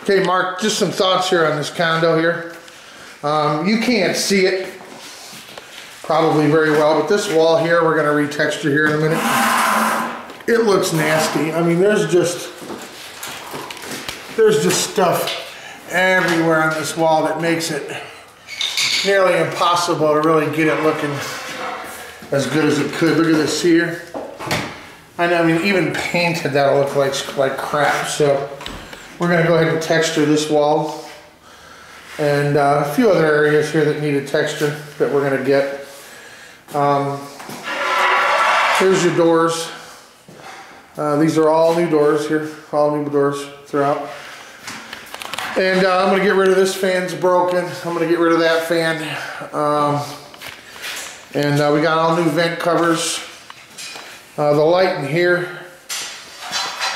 Okay, Mark, just some thoughts here on this condo here. You can't see it probably very well, but this wall here, we're going to retexture here in a minute. It looks nasty. I mean, there's just stuff everywhere on this wall that makes it nearly impossible to really get it looking as good as it could. Look at this here. I mean, even painted, that'll look like crap. So we're going to go ahead and texture this wall and a few other areas here that need a texture that we're going to get. Here's your doors. These are all new doors here, all new doors throughout. And I'm going to get rid of this fan's broken. I'm going to get rid of that fan. And we got all new vent covers. The light in here,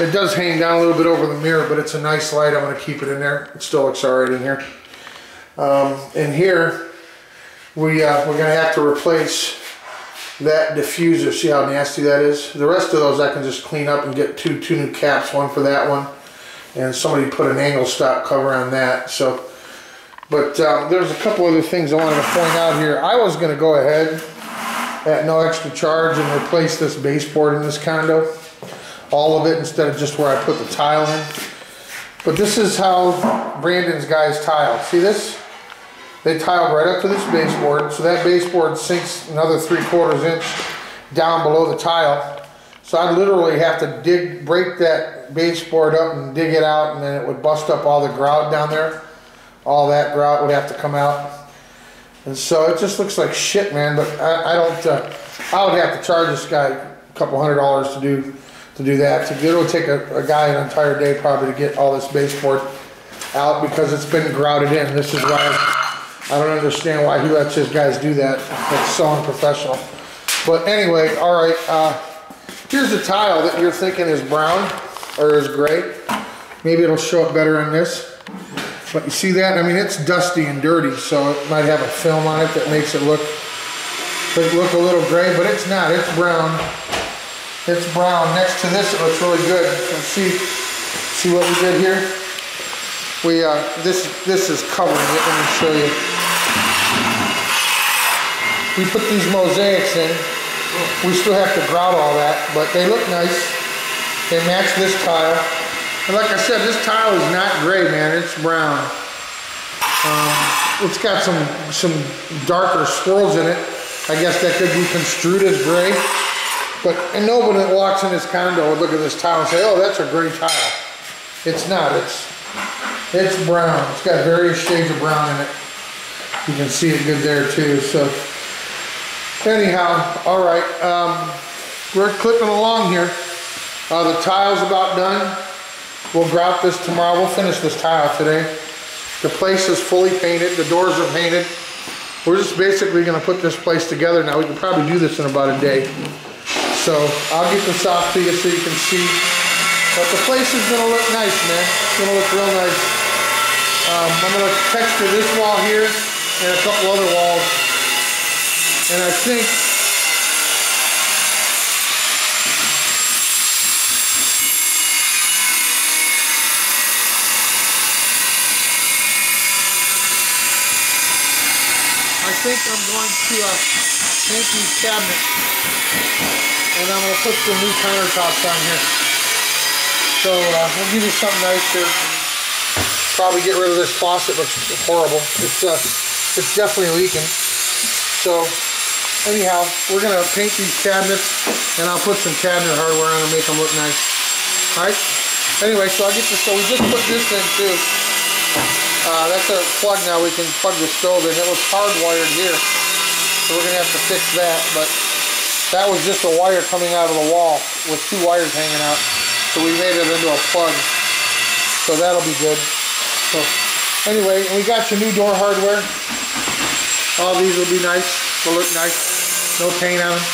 it does hang down a little bit over the mirror, but it's a nice light. I'm going to keep it in there. It still looks alright in here. In here, we're going to have to replace that diffuser. See how nasty that is? The rest of those I can just clean up and get two new caps, one for that one, and somebody put an angle stop cover on that. So, but there's a couple other things I wanted to point out here. I was going to go ahead at no extra charge and replace this baseboard in this condo, all of it, instead of just where I put the tile in. But this is how Brandon's guys tile. See this? They tiled right up to this baseboard, so that baseboard sinks another 3/4 inch down below the tile. So I literally have to break that baseboard up and dig it out, and then it would bust up all the grout down there. All that grout would have to come out. And so it just looks like shit, man. But I would have to charge this guy a couple $100 to do that. It would take a guy an entire day probably to get all this baseboard out because it's been grouted in. This is why I don't understand why he lets his guys do that. It's so unprofessional. But anyway, all right. Here's a tile that you're thinking is brown or is gray. Maybe it'll show up better on this. But you see that? I mean, it's dusty and dirty, so it might have a film on it that makes it look a little gray, but it's not. It's brown. It's brown. Next to this, it looks really good. And see what we did here? We this is covering it. Let me show you. We put these mosaics in. We still have to grout all that, but they look nice. They match this tile. And like I said, this tile is not gray, man. It's brown. It's got some darker swirls in it. I guess that could be construed as gray. But and nobody that walks in this condo would look at this tile and say, "Oh, that's a gray tile." It's not. It's brown. It's got various shades of brown in it. You can see it good there too. So anyhow, all right. We're clipping along here. The tile's about done. We'll grout this tomorrow. We'll finish this tile today. The place is fully painted. The doors are painted. We're just basically going to put this place together now. We can probably do this in about a day. So I'll get this off to you so you can see. But the place is going to look nice, man. It's going to look real nice. I'm going to texture this wall here and a couple other walls. And I think I'm going to paint these cabinets, and I'm going to put some new countertops on here. So we'll give you something nice here. Probably get rid of this faucet. Looks horrible. It's definitely leaking. So anyhow, we're going to paint these cabinets, and I'll put some cabinet hardware on and make them look nice. All right. Anyway, so I'll get this. So we just put this in too. That's a plug now. We can plug the stove in. It was hardwired here, so we're going to have to fix that. But that was just a wire coming out of the wall with two wires hanging out. So we made it into a plug. So that'll be good. So anyway, we got your new door hardware. All these will be nice. They'll look nice. No paint on them.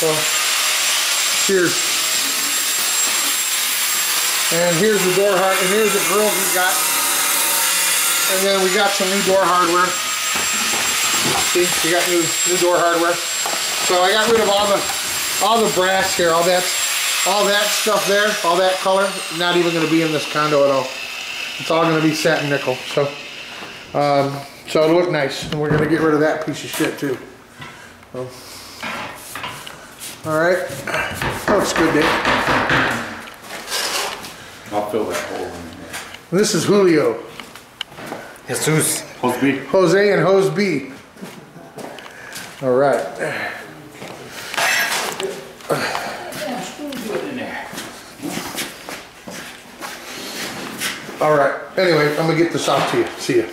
So cheers. And here's the door hardware. And here's the grill we got. And then we got some new door hardware. See, we got new door hardware. So I got rid of all the brass here, all that stuff there, all that color. Not even going to be in this condo at all. It's all gonna be satin nickel, so it'll look nice. And we're gonna get rid of that piece of shit too. So, all right, looks good, Dave. I'll fill that hole in there. This is Julio. Jesus. Hose B. Jose and Hose B. All right. All right. Anyway, I'm gonna get this off to you. See ya.